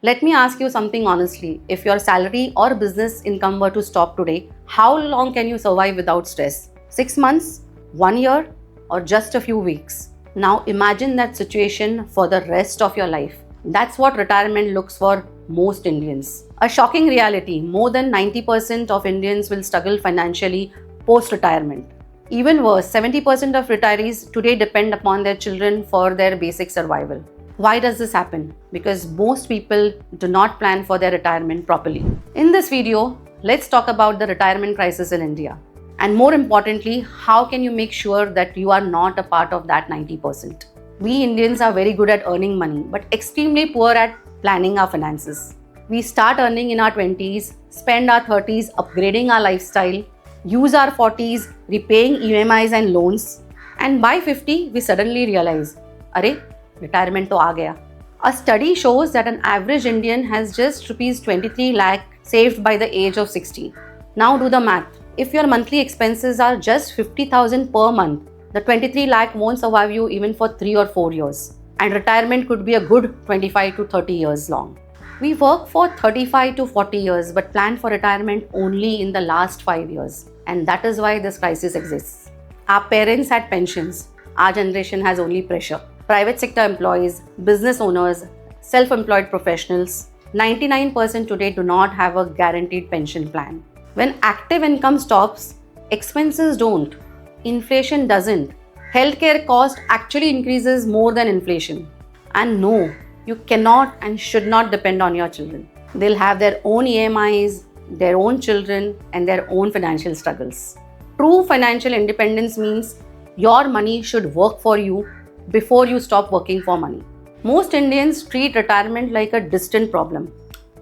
Let me ask you something honestly. If your salary or business income were to stop today, how long can you survive without stress? 6 months, 1 year, or just a few weeks? Now imagine that situation for the rest of your life. That's what retirement looks for most Indians. A shocking reality, more than 90% of Indians will struggle financially post retirement. Even worse, 70% of retirees today depend upon their children for their basic survival. Why does this happen? Because most people do not plan for their retirement properly. In this video, let's talk about the retirement crisis in India. And more importantly, how can you make sure that you are not a part of that 90%? We Indians are very good at earning money, but extremely poor at planning our finances. We start earning in our 20s, spend our 30s upgrading our lifestyle, use our 40s repaying EMIs and loans, and by 50, we suddenly realize, Arey, retirement to aa gaya. A study shows that an average Indian has just rupees 23 lakh saved by the age of 60. Now do the math. If your monthly expenses are just 50,000 per month, the 23 lakh won't survive you even for 3 or 4 years. And retirement could be a good 25 to 30 years long. We work for 35 to 40 years but plan for retirement only in the last 5 years. And that is why this crisis exists. Our parents had pensions. Our generation has only pressure. Private sector employees, business owners, self-employed professionals, 99% today do not have a guaranteed pension plan. When active income stops, expenses don't. Inflation doesn't. Healthcare cost actually increases more than inflation. And no, you cannot and should not depend on your children. They'll have their own EMIs, their own children, and their own financial struggles. True financial independence means your money should work for you before you stop working for money. Most Indians treat retirement like a distant problem.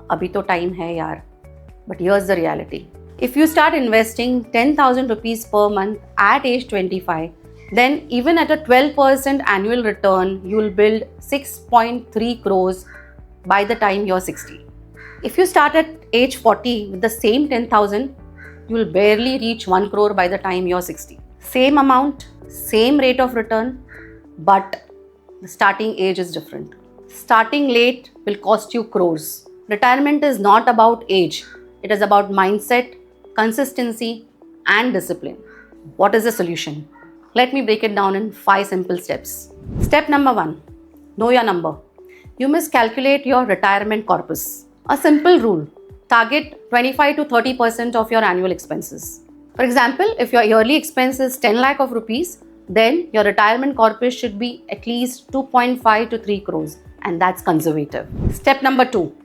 Abhi to time hai yaar. But here's the reality. If you start investing 10,000 rupees per month at age 25, then even at a 12% annual return, you'll build 6.3 crores by the time you're 60. If you start at age 40 with the same 10,000, you'll barely reach 1 crore by the time you're 60. Same amount, same rate of return, but the starting age is different. Starting late will cost you crores. Retirement is not about age. It is about mindset, consistency, and discipline. What is the solution? Let me break it down in 5 simple steps. Step number 1, know your number. You must calculate your retirement corpus. A simple rule, target 25 to 30% of your annual expenses. For example, if your yearly expense is 10 lakh of rupees, then your retirement corpus should be at least 2.5 to 3 crores, and that's conservative. Step number 2,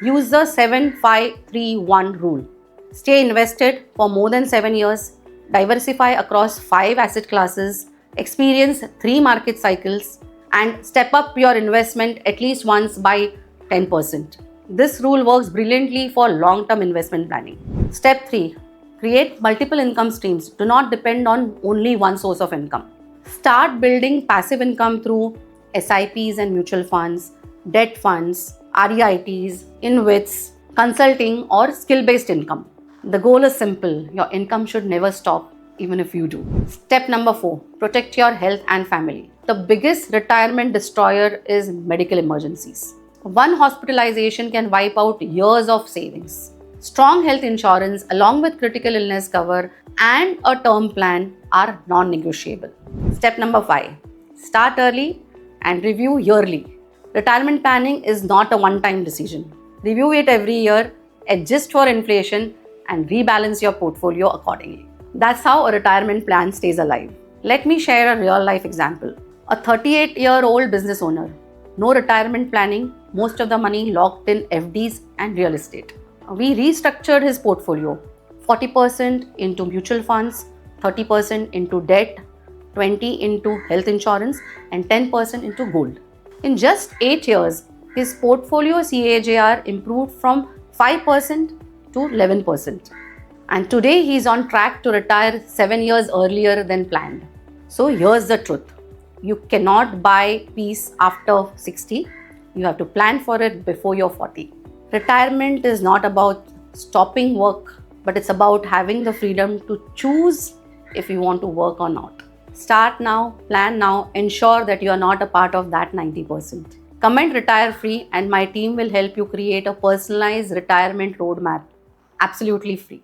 use the 7-5-3-1 rule. Stay invested for more than 7 years, diversify across 5 asset classes, experience 3 market cycles, and step up your investment at least once by 10%. This rule works brilliantly for long-term investment planning. Step 3, create multiple income streams. Do not depend on only one source of income. Start building passive income through SIPs and mutual funds, debt funds, REITs, InvITs, consulting, or skill-based income. The goal is simple. Your income should never stop, even if you do. Step number 4, protect your health and family. The biggest retirement destroyer is medical emergencies. One hospitalization can wipe out years of savings. Strong health insurance along with critical illness cover and a term plan are non-negotiable. Step number 5, start early and review yearly. Retirement planning is not a one-time decision. Review it every year, adjust for inflation, and rebalance your portfolio accordingly. That's how a retirement plan stays alive. Let me share a real-life example. A 38-year-old business owner, no retirement planning, most of the money locked in FDs and real estate. We restructured his portfolio, 40% into mutual funds, 30% into debt, 20% into health insurance, and 10% into gold. In just 8 years, his portfolio CAGR improved from 5% to 11%. And today he is on track to retire 7 years earlier than planned. So here's the truth. You cannot buy peace after 60. You have to plan for it before you're 40. Retirement is not about stopping work, but it's about having the freedom to choose if you want to work or not. Start now, plan now, ensure that you are not a part of that 90%. Comment retire free and my team will help you create a personalized retirement roadmap absolutely free.